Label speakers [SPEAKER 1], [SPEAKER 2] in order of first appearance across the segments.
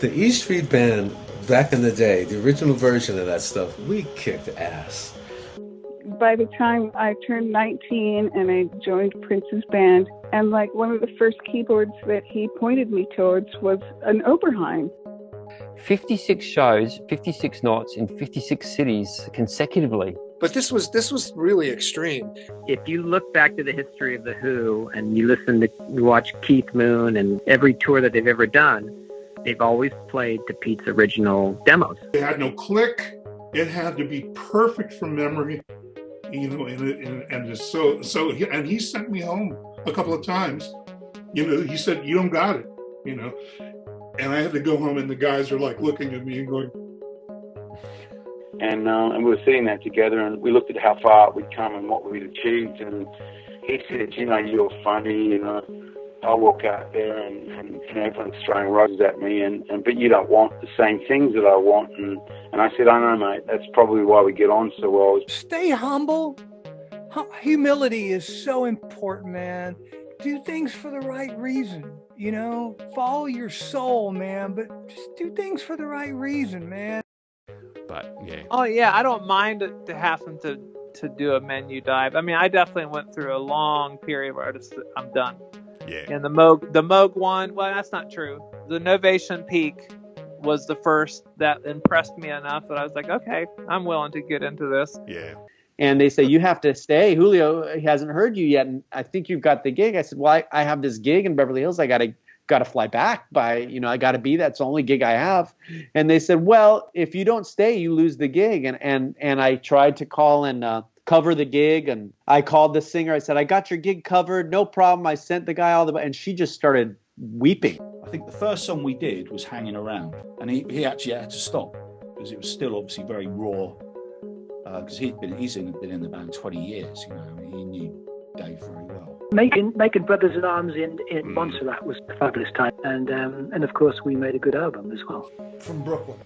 [SPEAKER 1] The E Street Band, back in the day, the original version of that stuff, we kicked ass.
[SPEAKER 2] By the time I turned 19 and I joined Prince's band, and like one of the first keyboards that he pointed me towards was an Oberheim.
[SPEAKER 3] 56 shows, 56 nights in 56 cities consecutively.
[SPEAKER 4] But this was really extreme.
[SPEAKER 5] If you look back to the history of The Who and you watch Keith Moon and every tour that they've ever done, they've always played to Pete's original demos.
[SPEAKER 6] They had no click. It had to be perfect from memory, you know, and he sent me home a couple of times. You know, he said, "You don't got it," you know, and I had to go home, and the guys were like looking at me and going.
[SPEAKER 7] And we were sitting there together, and we looked at how far we'd come and what we'd achieved. And he said, "You know, you're funny. You know, I walk out there and everyone's throwing roses at me, but you don't want the same things that I want." And I said, "I know, mate. That's probably why we get on so well."
[SPEAKER 8] Stay humble. Humility is so important, man. Do things for the right reason. You know, follow your soul, man. But just do things for the right reason, man.
[SPEAKER 9] But yeah.
[SPEAKER 10] Oh yeah, I don't mind to having to do a menu dive. I mean, I definitely went through a long period where I'm done.
[SPEAKER 9] Yeah.
[SPEAKER 10] And the Moog one, well, that's not true. The Novation Peak was the first that impressed me enough that I was like, okay, I'm willing to get into this.
[SPEAKER 9] Yeah.
[SPEAKER 3] And they say, you have to stay. Julio, he hasn't heard you yet, and I think you've got the gig. I said, well, I have this gig in Beverly Hills. I got to fly back by, you know, I got to be, that's the only gig I have. And they said, well, if you don't stay, you lose the gig. And I tried to call and cover the gig, and I called the singer. I said, I got your gig covered, no problem. I sent the guy and she just started weeping.
[SPEAKER 11] I think the first song we did was Hanging Around, and he actually had to stop because it was still obviously very raw, because he's been in the band 20 years, you know, he knew Dave very well.
[SPEAKER 12] Making Brothers in Arms in Montserrat was a fabulous time, and of course we made a good album as well.
[SPEAKER 13] From Brooklyn,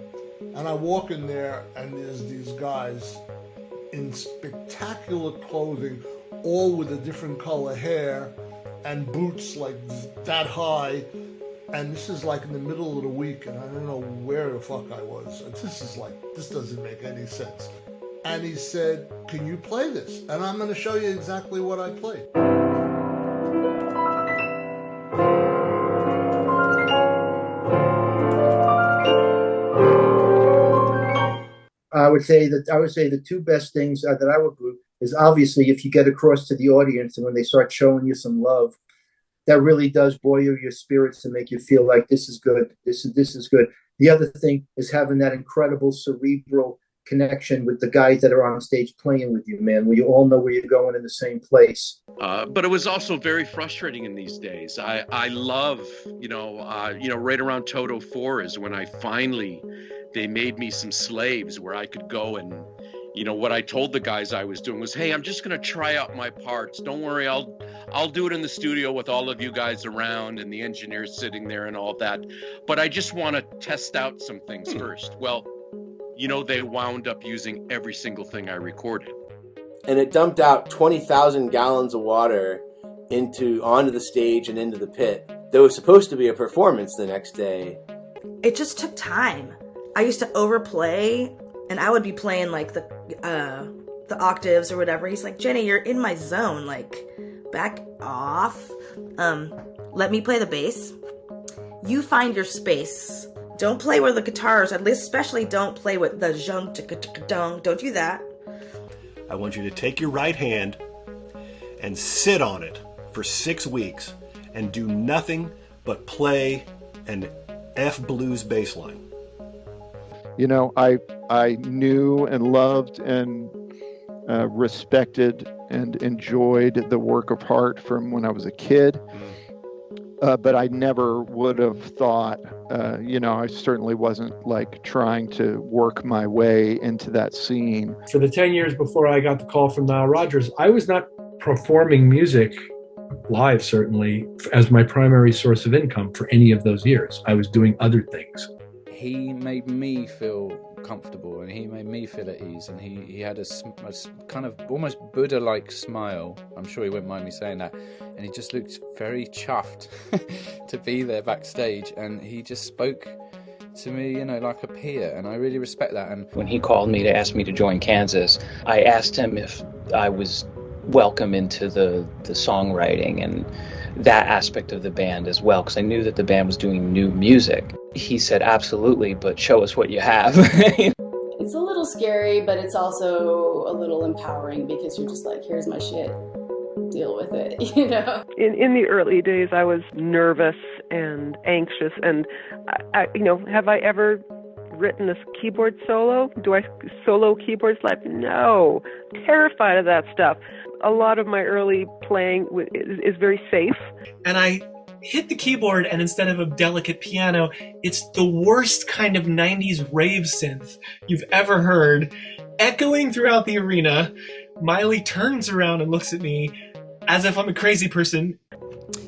[SPEAKER 13] and I walk in there and there's these guys in spectacular clothing, all with a different color hair and boots like that high, and this is like in the middle of the week, and I don't know where the fuck I was. This doesn't make any sense. And he said, "Can you play this?" And I'm going to show you exactly what I played.
[SPEAKER 14] I would say the two best things that I would group is obviously if you get across to the audience and when they start showing you some love, that really does buoy your spirits and make you feel like this is good. This is good. The other thing is having that incredible cerebral connection with the guys that are on stage playing with you, man, where you all know where you're going in the same place.
[SPEAKER 15] But it was also very frustrating in these days. I love, right around Toto 4 is when they made me some slaves where I could go and, what I told the guys I was doing was, hey, I'm just going to try out my parts. Don't worry, I'll do it in the studio with all of you guys around and the engineers sitting there and all that. But I just want to test out some things first. Well, they wound up using every single thing I recorded.
[SPEAKER 16] And it dumped out 20,000 gallons of water onto the stage and into the pit. There was supposed to be a performance the next day.
[SPEAKER 17] It just took time. I used to overplay, and I would be playing like the octaves or whatever. He's like, Jenny, you're in my zone. Like, back off. Let me play the bass. You find your space. Don't play with the guitars, at least especially don't play with the zhung, tika-tika-dung. Don't do that.
[SPEAKER 18] I want you to take your right hand and sit on it for 6 weeks and do nothing but play an F blues bass line.
[SPEAKER 19] I knew and loved and respected and enjoyed the work of Hart from when I was a kid. But I never would have thought, I certainly wasn't like trying to work my way into that scene.
[SPEAKER 20] For the 10 years before I got the call from Nile Rodgers, I was not performing music live, certainly, as my primary source of income for any of those years. I was doing other things.
[SPEAKER 5] He made me feel comfortable and he made me feel at ease, and he had a kind of almost Buddha-like smile. I'm sure he won't mind me saying that. And he just looked very chuffed to be there backstage, and he just spoke to me, you know, like a peer, and I really respect that. And
[SPEAKER 9] when he called me to ask me to join Kansas, I asked him if I was welcome into the songwriting and that aspect of the band as well, because I knew that the band was doing new music. He said, absolutely, but show us what you have.
[SPEAKER 21] It's a little scary, but it's also a little empowering because you're just like, here's my shit, deal with it, you know?
[SPEAKER 22] In the early days, I was nervous and anxious, and I have I ever written a keyboard solo? Do I solo keyboards live? No. Terrified of that stuff. A lot of my early playing is very safe.
[SPEAKER 23] And I hit the keyboard, and instead of a delicate piano, it's the worst kind of 90s rave synth you've ever heard. Echoing throughout the arena, Miley turns around and looks at me as if I'm a crazy person.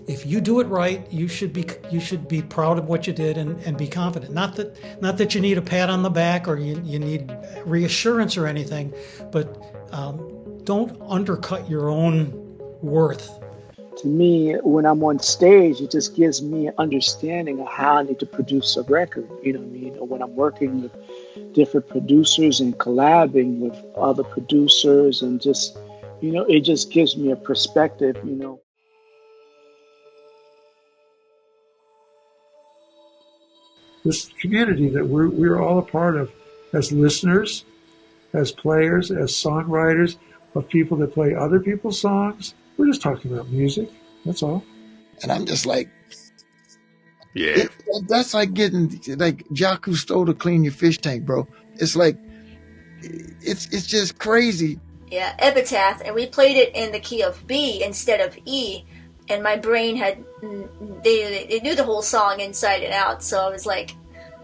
[SPEAKER 24] If you do it right, you should be proud of what you did and be confident. Not that you need a pat on the back or you need reassurance or anything, but don't undercut your own worth.
[SPEAKER 12] To me, when I'm on stage, it just gives me an understanding of how I need to produce a record. You know what I mean? Or when I'm working with different producers and collabing with other producers, and just, you know, it just gives me a perspective, you know.
[SPEAKER 20] This community that we're all a part of, as listeners, as players, as songwriters, of people that play other people's songs. We're just talking about music. That's all.
[SPEAKER 25] And I'm just like, yeah, that's like getting like Jacques Cousteau to clean your fish tank, bro. It's like, it's just crazy.
[SPEAKER 26] Yeah, Epitaph, and we played it in the key of B instead of E, and my brain had, they knew the whole song inside and out, so I was like,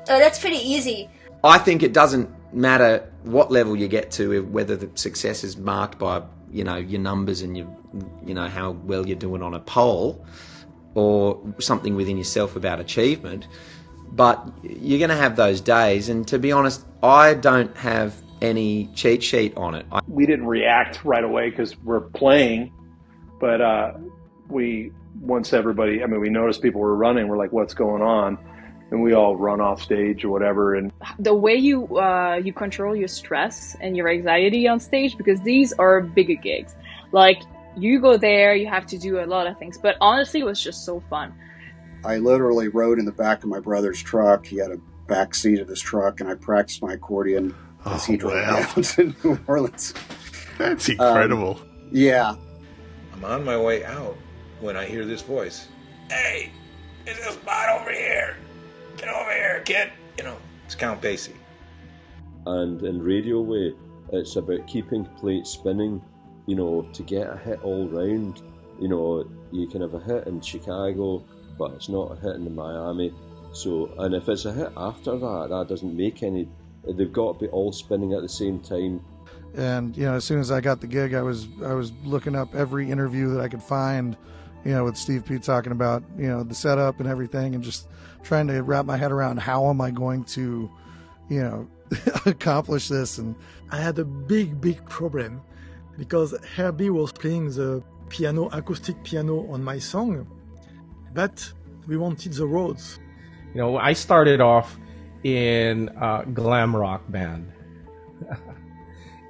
[SPEAKER 26] oh, that's pretty easy.
[SPEAKER 27] I think it doesn't matter what level you get to, whether the success is marked by, you know, your numbers and you know, how well you're doing on a poll, or something within yourself about achievement. But you're going to have those days, and to be honest, I don't have any cheat sheet on it.
[SPEAKER 28] We didn't react right away because we're playing, but we noticed people were running. We're like, what's going on? And we all run off stage or whatever. And
[SPEAKER 29] the way you control your stress and your anxiety on stage, because these are bigger gigs. Like, you go there, you have to do a lot of things. But honestly, it was just so fun.
[SPEAKER 30] I literally rode in the back of my brother's truck. He had a back seat of his truck, and I practiced my accordion as he drove down to New Orleans.
[SPEAKER 18] That's incredible.
[SPEAKER 30] Yeah.
[SPEAKER 31] I'm on my way out when I hear this voice. Hey, there's a spot over here. Get over here, kid. You know, it's Count Basie.
[SPEAKER 32] And in Radio Way, it's about keeping plates spinning, you know, to get a hit all round. You know, you can have a hit in Chicago, but it's not a hit in Miami. So, and if it's a hit after that, that doesn't make any, they've got to be all spinning at the same time.
[SPEAKER 33] And, you know, as soon as I got the gig, I was looking up every interview that I could find, you know, with Steve Pete talking about, you know, the setup and everything, and just trying to wrap my head around how am I going to, you know, accomplish this. And
[SPEAKER 34] I had a big problem because Herbie was playing the piano, acoustic piano on my song, but we wanted the Rhodes.
[SPEAKER 35] You know, I started off in a glam rock band.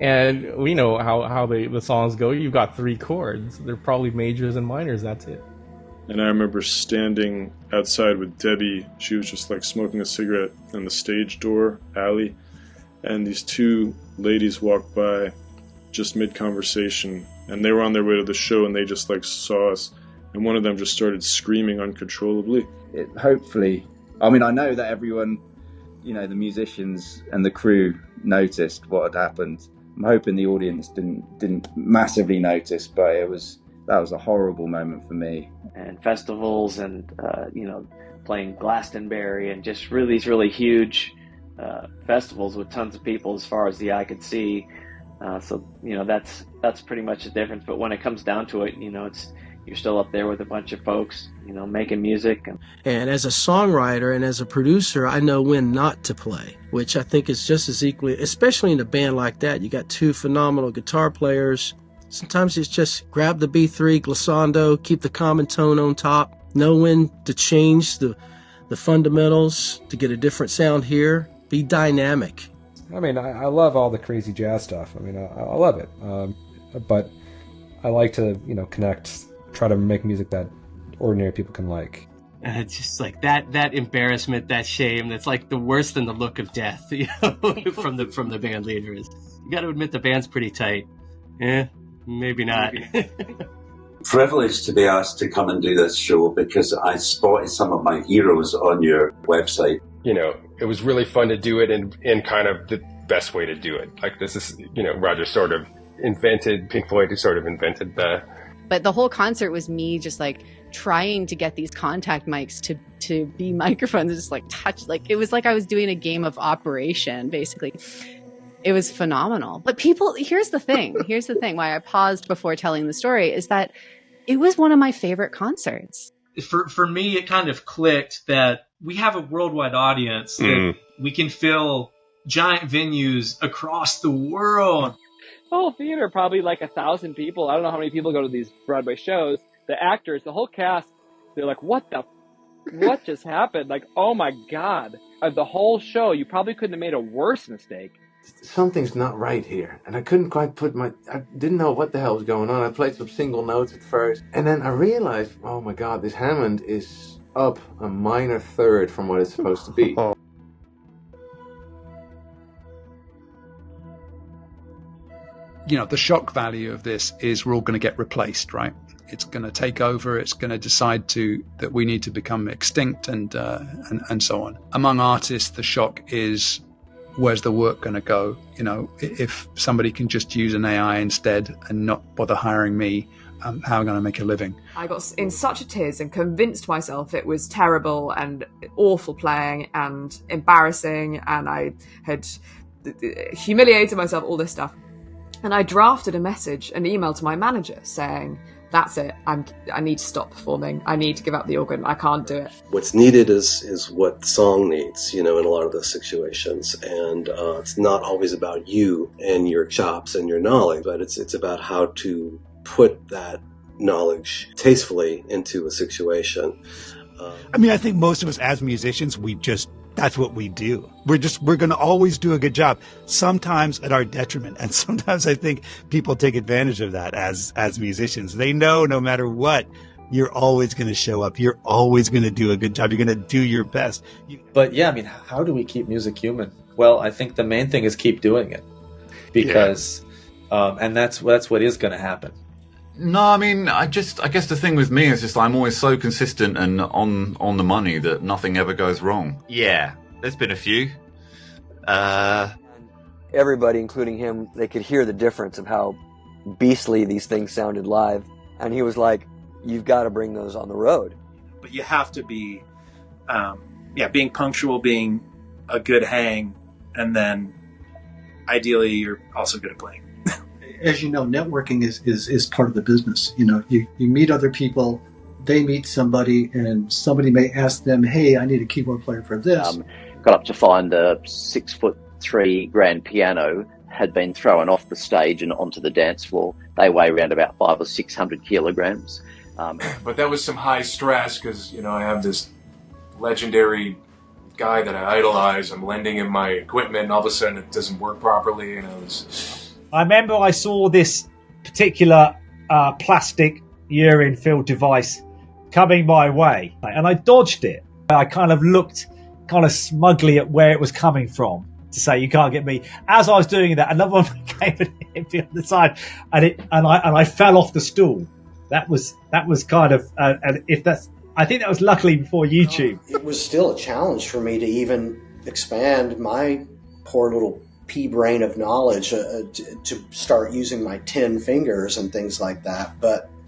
[SPEAKER 35] And we know how the songs go. You've got 3 chords. They're probably majors and minors. That's it.
[SPEAKER 36] And I remember standing outside with Debbie. She was just like smoking a cigarette in the stage door alley. And these 2 ladies walked by just mid-conversation. And they were on their way to the show, and they just like saw us. And one of them just started screaming uncontrollably.
[SPEAKER 37] Hopefully, I mean, I know that everyone, you know, the musicians and the crew noticed what had happened. I'm hoping the audience didn't massively notice, but that was a horrible moment for me.
[SPEAKER 3] And festivals, and you know, playing Glastonbury, and just these really huge festivals with tons of people as far as the eye could see. So you know, that's pretty much the difference. But when it comes down to it, you know, you're still up there with a bunch of folks, you know, making music.
[SPEAKER 38] And as a songwriter and as a producer, I know when not to play, which I think is just as equally, especially in a band like that. You got 2 phenomenal guitar players. Sometimes it's just grab the B3, glissando, keep the common tone on top, know when to change the the fundamentals to get a different sound here. Be dynamic.
[SPEAKER 1] I mean, I love all the crazy jazz stuff. I mean, I love it. But I like to, connect, try to make music that ordinary people can like.
[SPEAKER 2] And it's just like that embarrassment, that shame, that's like the worse than the look of death, from the band leaders. You got to admit the band's pretty tight. Maybe not.
[SPEAKER 4] Privileged to be asked to come and do this show because I spotted some of my heroes on your website.
[SPEAKER 5] It was really fun to do it in kind of the best way to do it. Like this is, Roger sort of invented, Pink Floyd who sort of invented the...
[SPEAKER 6] But the whole concert was me just like trying to get these contact mics to be microphones, just like touch, like it was like I was doing a game of Operation, basically. It was phenomenal. But here's the thing why I paused before telling the story is that it was one of my favorite concerts.
[SPEAKER 7] For me, it kind of clicked that we have a worldwide audience, that we can fill giant venues across the world.
[SPEAKER 8] The whole theater, probably like 1,000 people. I don't know how many people go to these Broadway shows. The actors, the whole cast, they're like, what just happened? Like, oh my God. The whole show, you probably couldn't have made a worse mistake.
[SPEAKER 9] Something's not right here. And I couldn't quite I didn't know what the hell was going on. I played some single notes at first. And then I realized, oh my God, this Hammond is up a minor third from what it's supposed to be.
[SPEAKER 10] The shock value of this is we're all going to get replaced, right? It's going to take over. It's going to decide that we need to become extinct and so on. Among artists, the shock is, where's the work going to go? If somebody can just use an AI instead and not bother hiring me, how am I going to make a living?
[SPEAKER 11] I got in such a tiz and convinced myself it was terrible and awful playing and embarrassing, and I had humiliated myself, all this stuff. And I drafted an email to my manager saying, that's it, I need to stop performing. I need to give up the organ. I can't do it.
[SPEAKER 13] What's needed is what the song needs, in a lot of those situations. And it's not always about you and your chops and your knowledge, but it's about how to put that knowledge tastefully into a situation.
[SPEAKER 14] I think most of us as musicians, that's what we do. We're going to always do a good job, sometimes at our detriment. And sometimes I think people take advantage of that as musicians. They know no matter what, you're always going to show up. You're always going to do a good job. You're going to do your best.
[SPEAKER 15] But yeah, how do we keep music human? Well, I think the main thing is keep doing it, because, and that's what is going to happen.
[SPEAKER 16] No, I guess the thing with me is just I'm always so consistent and on the money that nothing ever goes wrong. Yeah, there's been a few.
[SPEAKER 17] Everybody, including him, they could hear the difference of how beastly these things sounded live. And he was like, you've got to bring those on the road.
[SPEAKER 19] But you have to be, being punctual, being a good hang, and then ideally you're also good at playing.
[SPEAKER 21] As you know, networking is part of the business. You meet other people, they meet somebody, and somebody may ask them, hey, I need a keyboard player for this.
[SPEAKER 22] Got up to find a 6'3" grand piano had been thrown off the stage and onto the dance floor. They weigh around about 500 or 600 kilograms.
[SPEAKER 31] But that was some high stress because, I have this legendary guy that I idolize. I'm lending him my equipment and all of a sudden it doesn't work properly.
[SPEAKER 39] I remember I saw this particular plastic urine-filled device coming my way, and I dodged it. I kind of looked kind of smugly at where it was coming from to say, you can't get me. As I was doing that, another one came and hit me on the side, and I fell off the stool. That was kind of, and if that's, I think that was luckily before YouTube.
[SPEAKER 40] It was still a challenge for me to even expand my poor little pea brain of knowledge to start using my 10 fingers and things like that.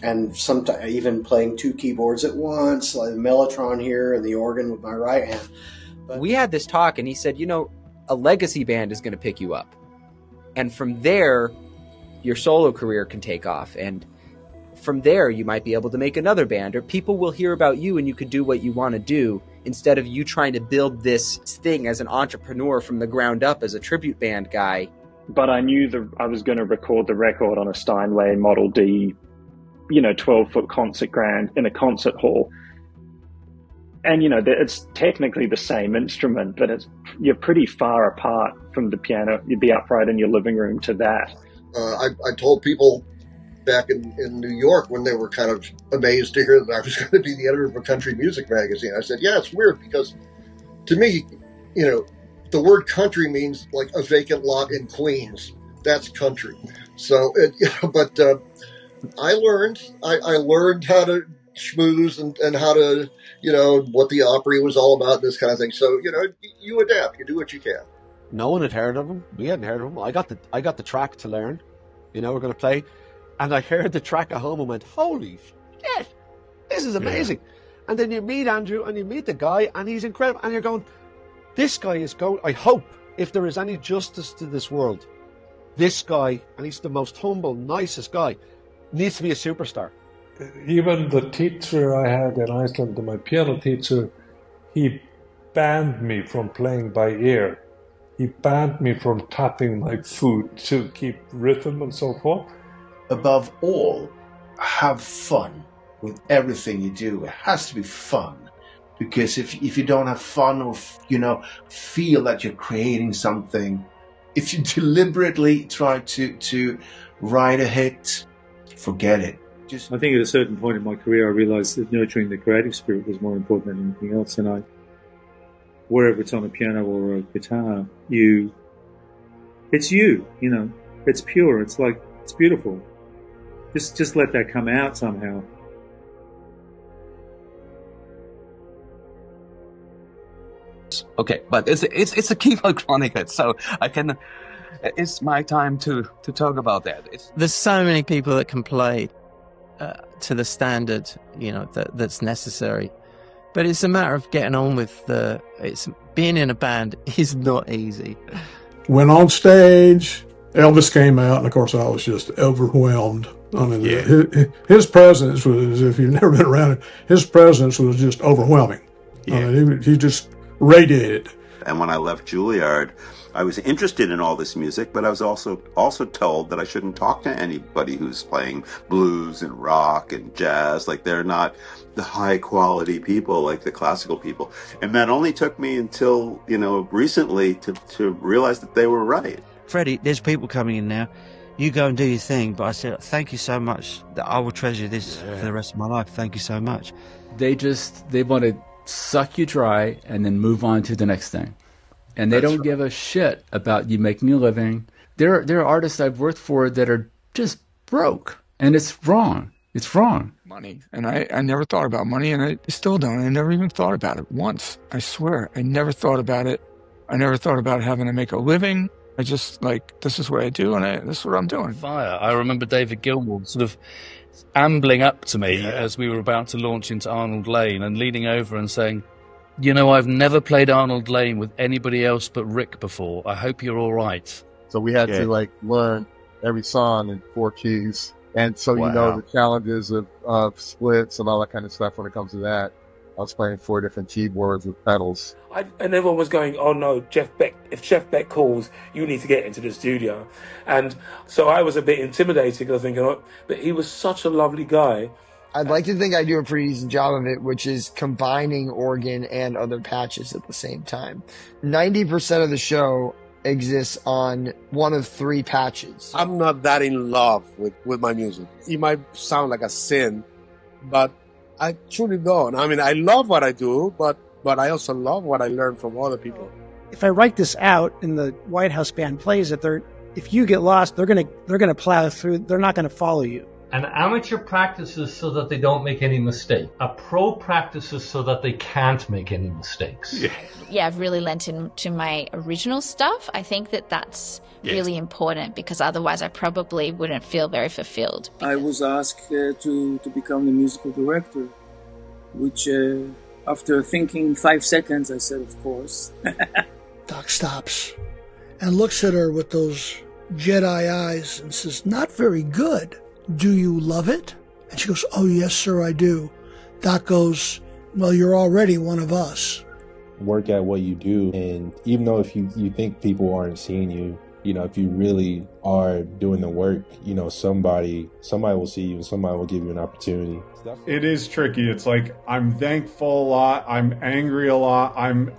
[SPEAKER 40] And sometimes even playing 2 keyboards at once, like the mellotron here and the organ with my right hand.
[SPEAKER 41] We had this talk and he said, a legacy band is going to pick you up. And from there, your solo career can take off. And from there, you might be able to make another band, or people will hear about you and you could do what you want to do instead of you trying to build this thing as an entrepreneur from the ground up as a tribute band guy.
[SPEAKER 42] But I knew I was going to record the record on a Steinway Model D, 12-foot concert grand in a concert hall. And, you know, it's technically the same instrument, but you're pretty far apart from the piano, the upright in your living room to that.
[SPEAKER 1] I told people back in New York when they were kind of amazed to hear that I was going to be the editor of a country music magazine. I said, yeah, it's weird because to me, you know, the word country means like a vacant lot in Queens. That's country. So, but I learned how to schmooze and how to, you know, what the Opry was all about, this kind of thing. So, you know, you adapt, you do what you can.
[SPEAKER 2] No one had heard of him. We hadn't heard of him. I got the track to learn. You know, we're going to play. And I heard the track at home and went, holy shit, this is amazing. Yeah. And then you meet Andrew and you meet the guy and he's incredible. And you're going, this guy is going, I hope, if there is any justice to this world, this guy, and he's the most humble, nicest guy, needs to be a superstar.
[SPEAKER 3] Even the teacher I had in Iceland, my piano teacher, he banned me from playing by ear. He banned me from tapping my foot to keep rhythm and so forth.
[SPEAKER 4] Above all, have fun with everything you do. It has to be fun. Because if you don't have fun or, you know, feel that you're creating something, if you deliberately try to write a hit, forget it.
[SPEAKER 42] I think at a certain point in my career, I realized that nurturing the creative spirit was more important than anything else. And wherever it's on a piano or a guitar, it's you know, it's pure. It's like, it's beautiful. Just let that come out somehow.
[SPEAKER 12] Okay, but it's a keyboard chronicle, so it's my time to talk about that.
[SPEAKER 18] There's so many people that can play to the standard, you know, that's necessary, but it's a matter of getting on with being in a band is not easy.
[SPEAKER 20] When on stage, Elvis came out, and of course I was just overwhelmed. I mean, his presence was, if you've never been around him, his presence was just overwhelming. Yeah. I mean, he just radiated.
[SPEAKER 23] And when I left Juilliard, I was interested in all this music, but I was also told that I shouldn't talk to anybody who's playing blues and rock and jazz. Like, they're not the high quality people like the classical people. And that only took me until, you know, recently to realize that they were right.
[SPEAKER 18] Freddie, there's people coming in now. You go and do your thing. But I said, thank you so much. I will treasure this for the rest of my life. Thank you so much.
[SPEAKER 24] They want to suck you dry and then move on to the next thing. And they don't give a shit about you making a living. There are artists I've worked for that are just broke. And it's wrong. It's wrong.
[SPEAKER 25] Money. And I never thought about money, and I still don't. I never even thought about it once. I swear. I never thought about it. I never thought about having to make a living. I just, like, this is what I do, and this is what I'm doing.
[SPEAKER 24] Fire. I remember David Gilmour sort of ambling up to me as we were about to launch into Arnold Lane and leaning over and saying, you know, I've never played Arnold Lane with anybody else but Rick before. I hope you're all right.
[SPEAKER 26] So we had to, like, learn every song in 4 keys. And so, you know, the challenges of splits and all that kind of stuff when it comes to that. I was playing 4 different keyboards with pedals.
[SPEAKER 27] And everyone was going, oh no, Jeff Beck, if Jeff Beck calls, you need to get into the studio. And so I was a bit intimidated because I was thinking, oh, but he was such a lovely guy.
[SPEAKER 28] I'd like to think I do a pretty decent job of it, which is combining organ and other patches at the same time. 90% of the show exists on one of 3 patches.
[SPEAKER 29] I'm not that in love with my music. It might sound like a sin, but I truly don't. I mean, I love what I do, but I also love what I learn from other people.
[SPEAKER 30] If I write this out and the White House band plays it, if you get lost, they're gonna plow through. They're not gonna follow you.
[SPEAKER 32] An amateur practices so that they don't make any mistake. A pro practices so that they can't make any mistakes.
[SPEAKER 33] Yeah, I've really lent into my original stuff. I think that's really important, because otherwise I probably wouldn't feel very fulfilled.
[SPEAKER 34] I was asked to become the musical director, which after thinking 5 seconds, I said, of course.
[SPEAKER 35] Doc stops and looks at her with those Jedi eyes and says, not very good. Do you love it? And she goes, oh, yes, sir, I do. Doc goes, well, you're already one of us.
[SPEAKER 36] Work at what you do, and even though if you think people aren't seeing you,
[SPEAKER 5] you know, if you really are doing the work, you know, somebody will see you and somebody will give you an opportunity.
[SPEAKER 6] It is tricky. It's like, I'm thankful a lot. I'm angry a lot. I'm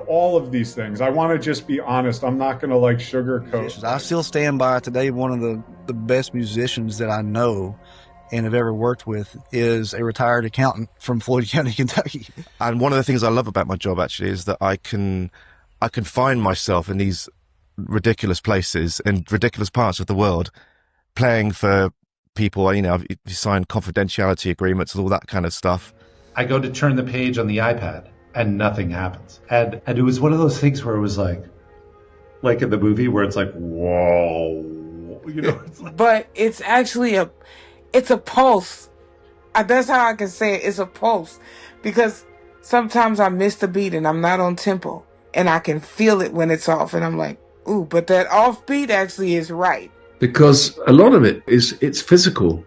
[SPEAKER 6] all of these things. I want to just be honest. I'm not going to like sugarcoat.
[SPEAKER 7] I still stand by today. One of the best musicians that I know and have ever worked with is a retired accountant from Floyd County, Kentucky.
[SPEAKER 8] And one of the things I love about my job actually is that I can find myself in these ridiculous places and ridiculous parts of the world, playing for people. You know, you sign confidentiality agreements and all that kind of stuff.
[SPEAKER 9] I go to turn the page on the iPad and nothing happens. And it was one of those things where it was like in the movie where it's like, whoa, you know. It's like...
[SPEAKER 10] But it's actually it's a pulse. That's how I can say it. It's a pulse, because sometimes I miss the beat and I'm not on tempo, and I can feel it when it's off, and I'm like, ooh, but that off beat actually is right.
[SPEAKER 11] Because a lot of it's physical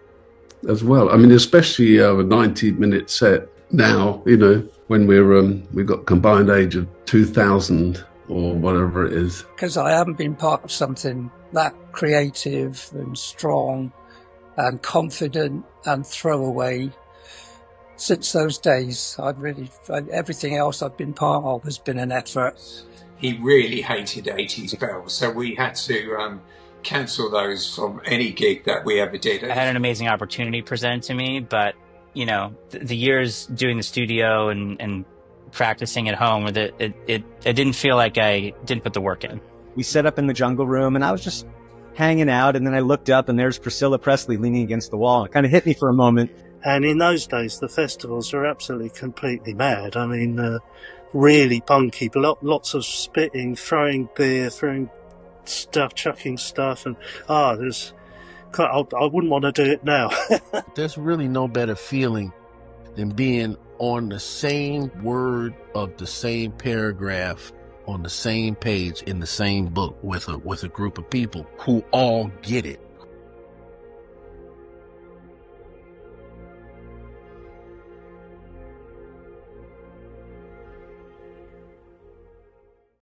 [SPEAKER 11] as well. I mean, especially a 90-minute set now, you know, when we've got combined age of 2,000 or whatever it is.
[SPEAKER 34] Because I haven't been part of something that creative and strong and confident and throwaway since those days. Everything else I've been part of has been an effort.
[SPEAKER 13] He really hated 80s bells, so we had to cancel those from any gig that we ever did.
[SPEAKER 14] I had an amazing opportunity presented to me, but, you know, the years doing the studio and practicing at home, it didn't feel like I didn't put the work in. We set up in the jungle room, and I was just hanging out, and then I looked up, and there's Priscilla Presley leaning against the wall. It kind of hit me for a moment.
[SPEAKER 15] And in those days, the festivals were absolutely completely mad. I mean, really punky, lots of spitting, throwing beer, throwing stuff, chucking stuff, and I wouldn't want to do it now.
[SPEAKER 16] There's really no better feeling than being on the same word of the same paragraph on the same page in the same book with a group of people who all get it.